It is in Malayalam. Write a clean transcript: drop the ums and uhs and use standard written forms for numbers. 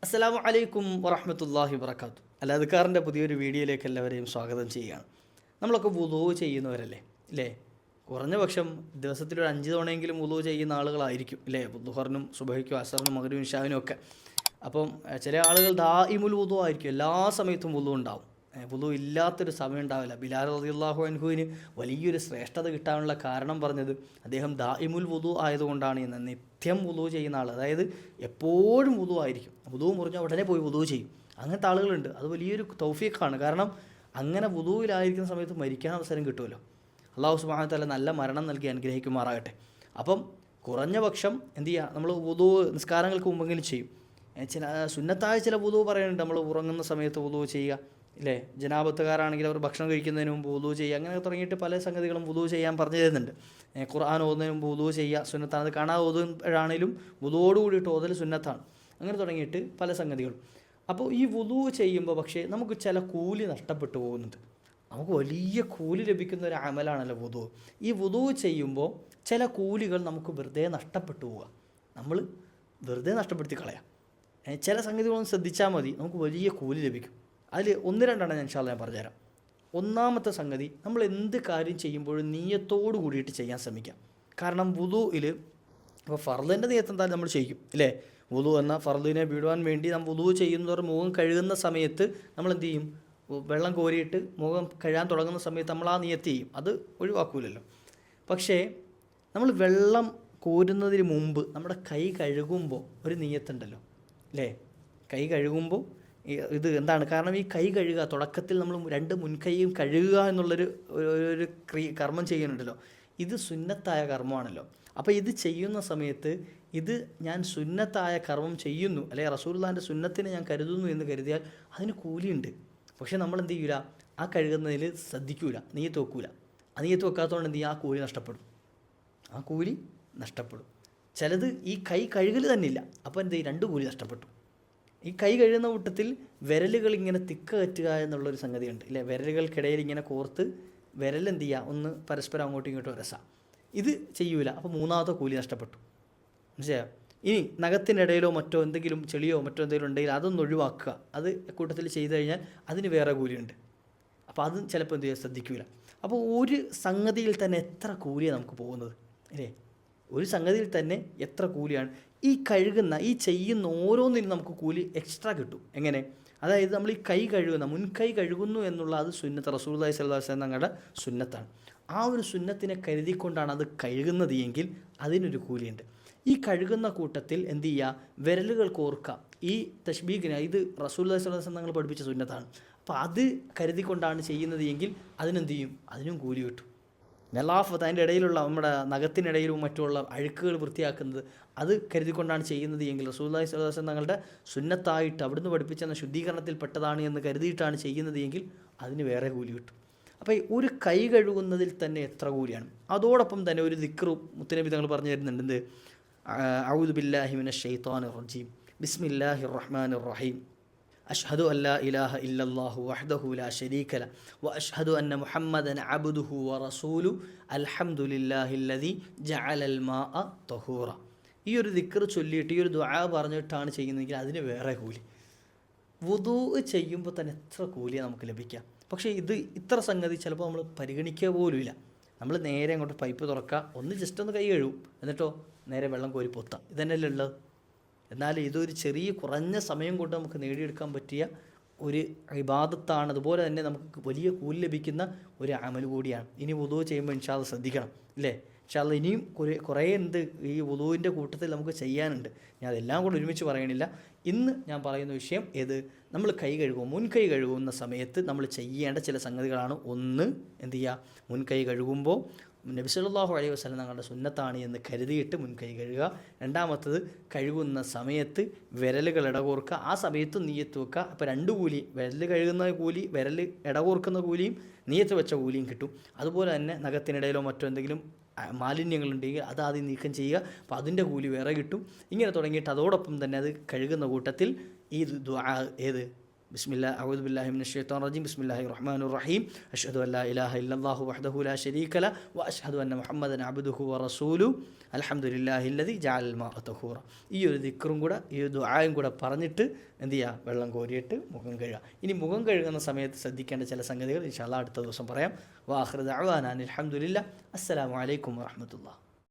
അസ്സലാമു അലൈക്കും വറഹ്മത്തുള്ളാഹി വബറകാതുഹു. അൽ അദ്കാറിൻ്റെ പുതിയൊരു വീഡിയോയിലേക്ക് എല്ലാവരെയും സ്വാഗതം ചെയ്യുകയാണ്. നമ്മളൊക്കെ വുളൂ ചെയ്യുന്നവരല്ലേ, ഇല്ലേ? കുറഞ്ഞ പക്ഷം ദിവസത്തിലൊരു 5 തവണയെങ്കിലും വുളൂ ചെയ്യുന്ന ആളുകളായിരിക്കും, ഇല്ലേ? ദുഹറിനും സുബഹിക്കും അസറിനും മഗ്‌രിബിനും ഇശാഇനും ഒക്കെ. അപ്പം ചില ആളുകൾ ദായിമുൽ വുളൂ ആയിരിക്കും, എല്ലാ സമയത്തും വുളൂ ഉണ്ടാവും. വുളൂ ഇല്ലാത്തൊരു സമയം ഉണ്ടാവില്ല. ബിലാൽ റളിയല്ലാഹു അൻഹുവിന് വലിയൊരു ശ്രേഷ്ഠത കിട്ടാനുള്ള കാരണം പറഞ്ഞത് അദ്ദേഹം ദായിമുൽ വുളൂ ആയതുകൊണ്ടാണ് എന്ന്. നിത്യം വുളൂ ചെയ്യുന്ന ആൾ, അതായത് എപ്പോഴും വുളൂ ആയിരിക്കും. വുളൂ മുറിഞ്ഞാൽ ഉടനെ പോയി വുളൂ ചെയ്യും. അങ്ങനത്തെ ആളുകളുണ്ട്. അത് വലിയൊരു തൗഫീഖാണ്. കാരണം അങ്ങനെ വുളൂവിലായിരിക്കുന്ന സമയത്ത് മരിക്കാൻ അവസരം കിട്ടുമല്ലോ. അല്ലാഹു സുബ്ഹാനഹു വ തആല നല്ല മരണം നൽകി അനുഗ്രഹിക്കുമാറാകട്ടെ. അപ്പം കുറഞ്ഞ പക്ഷം എന്ത് ചെയ്യുക, നമ്മൾ വുളൂ നിസ്കാരങ്ങൾക്ക് മുമ്പെങ്കിലും ചെയ്യും. ചില സുന്നത്തായ ചില വുളൂ പറയുന്നുണ്ട്, നമ്മൾ ഉറങ്ങുന്ന സമയത്ത് വുളൂ ചെയ്യുക, ഇല്ലേ? ജനാപത്തുകാരാണെങ്കിൽ അവർ ഭക്ഷണം കഴിക്കുന്നതിന് മുമ്പ് വുളൂ ചെയ്യുക, അങ്ങനെ തുടങ്ങിയിട്ട് പല സംഗതികളും വുളൂ ചെയ്യാൻ പറഞ്ഞു തരുന്നുണ്ട്. ഖുർആൻ ഓതുന്നതിന് മുമ്പ് വുളൂ ചെയ്യുക സുന്നത്താണ്. അത് കാണാൻ ഓതുമ്പോഴാണെങ്കിലും വുളുവോട് കൂടിയിട്ട് ഓതൽ സുന്നത്താണ്. അങ്ങനെ തുടങ്ങിയിട്ട് പല സംഗതികളും. അപ്പോൾ ഈ വുളൂ ചെയ്യുമ്പോൾ പക്ഷേ നമുക്ക് ചില കൂലി നഷ്ടപ്പെട്ടു പോകുന്നുണ്ട്. നമുക്ക് വലിയ കൂലി ലഭിക്കുന്ന ഒരു അമലാണല്ലോ വുളൂ. ഈ വുളൂ ചെയ്യുമ്പോൾ ചില കൂലികൾ നമുക്ക് വെറുതെ നഷ്ടപ്പെട്ടു പോവുക, നമ്മൾ വെറുതെ നഷ്ടപ്പെടുത്തി കളയാം. ചില സംഗതികളൊന്നും ശ്രദ്ധിച്ചാൽ മതി, നമുക്ക് വലിയ കൂലി ലഭിക്കും. അതിൽ ഒന്ന് രണ്ടെണ്ണം ഞാൻ ഇൻഷാ അല്ലാഹ് പറഞ്ഞുതരാം. ഒന്നാമത്തെ സംഗതി, നമ്മൾ എന്ത് കാര്യം ചെയ്യുമ്പോഴും നീയത്തോട് കൂടിയിട്ട് ചെയ്യാൻ ശ്രമിക്കാം. കാരണം വുളൂയിൽ ഇപ്പോൾ ഫർദിൻ്റെ നിയത്ത് എന്തായാലും നമ്മൾ ചെയ്യും, ഇല്ലേ? വുളൂ എന്ന ഫർദിനെ വിടുവാൻ വേണ്ടി നമ്മൾ വുളൂ ചെയ്യുന്നവർ മുഖം കഴുകുന്ന സമയത്ത് നമ്മൾ എന്ത് ചെയ്യും? വെള്ളം കോരിയിട്ട് മുഖം കഴുകാൻ തുടങ്ങുന്ന സമയത്ത് നമ്മൾ ആ നിയത്ത് ചെയ്യും, അത് ഒഴിവാക്കൂലല്ലോ. പക്ഷേ നമ്മൾ വെള്ളം കോരുന്നതിന് മുമ്പ് നമ്മുടെ കൈ കഴുകുമ്പോൾ ഒരു നിയത്തുണ്ടല്ലോ, അല്ലേ? കൈ കഴുകുമ്പോൾ ഇത് എന്താണ്? കാരണം ഈ കൈ കഴുകുക, തുടക്കത്തിൽ നമ്മൾ 2 മുൻകൈയും കഴുകുക എന്നുള്ളൊരു ഒരു കർമ്മം ചെയ്യുന്നുണ്ടല്ലോ, ഇത് സുന്നത്തായ കർമ്മമാണല്ലോ. അപ്പോൾ ഇത് ചെയ്യുന്ന സമയത്ത് ഇത് ഞാൻ സുന്നത്തായ കർമ്മം ചെയ്യുന്നു, അല്ലെങ്കിൽ റസൂലുള്ളാഹിൻ്റെ സുന്നത്തിനെ ഞാൻ കരുതുന്നു എന്ന് കരുതിയാൽ അതിന് കൂലിയുണ്ട്. പക്ഷേ നമ്മൾ എന്ത് ചെയ്യൂല, ആ കഴുകുന്നതിൽ ശ്രദ്ധിക്കൂല, നീയത്ത് വെക്കൂല. ആ നീയത്ത് വെക്കാത്തതുകൊണ്ട് എന്ത് ചെയ്യും? ആ കൂലി നഷ്ടപ്പെടും. ആ കൂലി നഷ്ടപ്പെടും. ചിലത് ഈ കൈ കഴുകൽ തന്നെ ഇല്ല, അപ്പോൾ എന്ത് ചെയ്യും? 2 കൂലി നഷ്ടപ്പെട്ടു. ഈ കൈ കഴുകുന്ന കൂട്ടത്തിൽ വിരലുകൾ ഇങ്ങനെ തിക്ക കറ്റുക എന്നുള്ളൊരു സംഗതിയുണ്ട്, ഇല്ലേ? വിരലുകൾക്കിടയിൽ ഇങ്ങനെ കോർത്ത് വിരലെന്ത് ചെയ്യുക, ഒന്ന് പരസ്പരം അങ്ങോട്ടും ഇങ്ങോട്ടും ഉരസാം. ഇത് ചെയ്യൂല, അപ്പോൾ 3ാമത്തെ കൂലി നഷ്ടപ്പെട്ടു. മനസ്സിലായോ? ഇനി നഖത്തിനിടയിലോ മറ്റോ എന്തെങ്കിലും ചെളിയോ മറ്റോ എന്തെങ്കിലും ഉണ്ടെങ്കിൽ അതൊന്ന് ഒഴിവാക്കുക. അത് കൂട്ടത്തിൽ ചെയ്തു കഴിഞ്ഞാൽ അതിന് വേറെ കൂലിയുണ്ട്. അപ്പോൾ അതും ചിലപ്പോൾ എന്ത് ചെയ്യുക, ശ്രദ്ധിക്കൂല. അപ്പോൾ ഒരു സംഗതിയിൽ തന്നെ എത്ര കൂലിയാണ് നമുക്ക് പോകുന്നത്, അല്ലേ? ഒരു സംഗതിയിൽ തന്നെ എത്ര കൂലിയാണ്. ഈ കഴുകുന്ന, ഈ ചെയ്യുന്ന ഓരോന്നിനും നമുക്ക് കൂലി എക്സ്ട്രാ കിട്ടും. എങ്ങനെ? അതായത് നമ്മൾ ഈ കൈ കഴുകുന്ന, മുൻകൈ കഴുകുന്നു എന്നുള്ള അത് സുന്നത്ത്, റസൂലുള്ളാഹി സ്വല്ലല്ലാഹു അലൈഹി വസല്ലം തങ്ങളുടെ സുന്നത്താണ്. ആ ഒരു സുന്നത്തിനെ കരുതിക്കൊണ്ടാണ് അത് കഴുകുന്നത് എങ്കിൽ അതിനൊരു കൂലിയുണ്ട്. ഈ കഴുകുന്ന കൂട്ടത്തിൽ എന്ത് ചെയ്യുക, വിരലുകൾ കോർക്കുക. ഈ തശ്ബീഹിന് ഇത് റസൂലുള്ളാഹി സ്വല്ലല്ലാഹു അലൈഹി വസല്ലം തങ്ങൾ പഠിപ്പിച്ച സുന്നത്താണ്. അപ്പോൾ അത് കരുതിക്കൊണ്ടാണ് ചെയ്യുന്നത് എങ്കിൽ അതിനെന്ത് ചെയ്യും? അതിനും കൂലി കിട്ടും. നെലാഫത്ത്, അതിൻ്റെ ഇടയിലുള്ള നമ്മുടെ നഖത്തിനിടയിലും മറ്റുള്ള അഴുക്കുകൾ വൃത്തിയാക്കുന്നത് അത് കരുതിക്കൊണ്ടാണ് ചെയ്യുന്നത് എങ്കിൽ, റസൂലുള്ളാഹി സ്വല്ലല്ലാഹു അലൈഹി വസല്ലം തങ്ങളുടെ സുന്നത്തായിട്ട് അവിടുന്ന് പഠിപ്പിച്ചെന്ന ശുദ്ധീകരണത്തിൽ പെട്ടതാണ് എന്ന് കരുതിയിട്ടാണ് ചെയ്യുന്നത് എങ്കിൽ അതിന് വേറെ കൂലി കിട്ടും. അപ്പോൾ ഒരു കൈ കഴുകുന്നതിൽ തന്നെ എത്ര കൂലിയാണ്. അതോടൊപ്പം തന്നെ ഒരു ദിക്ർ മുത്തുനബി തങ്ങൾ പറഞ്ഞു തരുന്നുണ്ട്. എന്ത്? അഊദു ബില്ലാഹി മിനശ് ശൈത്വാനിർ റജീം, ബിസ്മില്ലാഹിർ റഹ്മാനിർ റഹീം, അഷ്ഹദു അല്ലാ ഇലാഹ ഇല്ലല്ലാഹു വഹ്ദഹു ലാ ശരീക ലഹു വഅഷ്ഹദു അന്ന മുഹമ്മദൻ അബ്ദുഹു വറസൂലു അൽഹംദുലില്ലാഹില്ലദീ ജഅലൽ മാഅ തഹൂറ. ഈ ഒരു ദിക്ർ ചൊല്ലിയിട്ട് ഈ ഒരു ദുആ പറഞ്ഞിട്ടാണ് ചെയ്യുന്നതെങ്കിൽ അതിന് വേറെ കൂലി. വുദൂ ചെയ്യുമ്പോൾ തന്നെ എത്ര കൂലിയാണ് നമുക്ക് ലഭിക്കുക. പക്ഷേ ഇത് ഇത്ര സംഗതി ചിലപ്പോൾ നമ്മൾ പരിഗണിക്കുക പോലുമില്ല. നമ്മൾ നേരെ അങ്ങോട്ട് പൈപ്പ് തുറക്കുക, ഒന്ന് ജസ്റ്റ് ഒന്ന് കൈ കഴുകും, എന്നിട്ടോ നേരെ വെള്ളം കോരി പൊത്താം. ഇതന്നെയല്ലേ ഉള്ളത്. എന്നാൽ ഇതൊരു ചെറിയ കുറഞ്ഞ സമയം കൊണ്ട് നമുക്ക് നേടിയെടുക്കാൻ പറ്റിയ ഒരു ഇബാദത്താണ്. അതുപോലെ തന്നെ നമുക്ക് വലിയ കൂലി ലഭിക്കുന്ന ഒരു അമൽ കൂടിയാണ്. ഇനി വുദൂ ചെയ്യുമ്പോൾ ഇൻഷാ അല്ലാഹ് ശ്രദ്ധിക്കണം, ഇല്ലേ? ഇൻഷാ അല്ലാഹ് ഇനിയും കുറേ എന്ത് ഈ വുദൂവിൻ്റെ കൂട്ടത്തിൽ നമുക്ക് ചെയ്യാനുണ്ട്. ഞാൻ അതെല്ലാം കൂടെ ഒരുമിച്ച് പറയണില്ല. ഇന്ന് ഞാൻ പറയുന്ന വിഷയം ഏത്? നമ്മൾ കൈ കഴുകും, മുൻകൈ കഴുകുന്ന സമയത്ത് നമ്മൾ ചെയ്യേണ്ട ചില സംഗതികളാണ്. ഒന്ന്, എന്ത് ചെയ്യുക? മുൻകൈ കഴുകുമ്പോൾ നബി സല്ലല്ലാഹു അലൈഹി വസല്ലം തങ്ങളുടെ സുന്നത്താണ് എന്ന് കരുതിയിട്ട് മുൻകൈ കഴുകുക. രണ്ടാമത്തത്, കഴുകുന്ന സമയത്ത് വിരലുകൾ ഇടകോർക്കുക, ആ സമയത്ത് നീയത്ത് വെക്കുക. അപ്പോൾ 2 കൂലി, വിരൽ കഴുകുന്ന കൂലി, വിരൽ ഇടകോർക്കുന്ന കൂലിയും നീയത്ത് വെച്ച കൂലിയും കിട്ടും. അതുപോലെ തന്നെ നഖത്തിനിടയിലോ മറ്റോ എന്തെങ്കിലും മാലിന്യങ്ങളുണ്ടെങ്കിൽ അത് ആദ്യം നീക്കം ചെയ്യുക, അപ്പോൾ അതിൻ്റെ കൂലി വേറെ കിട്ടും. ഇങ്ങനെ തുടങ്ങിയിട്ട് അതോടൊപ്പം തന്നെ അത് കഴുകുന്ന കൂട്ടത്തിൽ ഈ ദുആ, ഏത്? ബിസ്മില്ലാ അഊദു ബില്ലാഹി മിനശ് ശൈത്വാനിർ റജീം ബിസ്മില്ലാഹിർ റഹ്മാനിർ റഹീം അഷ്ഹദു അല്ലാ ഇലാഹ ഇല്ലല്ലാഹു വഹ്ദഹു ലാ ശരീക ലഹു വ അഷ്ഹദു അന്ന മുഹമ്മദൻ അബ്ദുഹു വ റസൂലുഹു അൽഹംദുലില്ലാഹില്ലദി ജഅലൽ മാഅ തഹൂറ. ഈ ഒരു ദിക്റും കൂടെ ഈ ഒരു ദുആയും കൂടെ പറഞ്ഞിട്ട് എന്ത് ചെയ്യുക, വെള്ളം കോരിയിട്ട് മുഖം കഴുകുക. ഇനി മുഖം കഴുകുന്ന സമയത്ത് ശ്രദ്ധിക്കേണ്ട ചില സംഗതികൾ ഇൻഷാ അല്ലാഹ് അടുത്ത ദിവസം പറയാം. വാ ആഖിറു ദഅ്വാനാ അനിൽ ഹംദുലില്ലാഹ്. അസ്സലാമു അലൈക്കും വറഹ്മത്തുള്ളാഹി.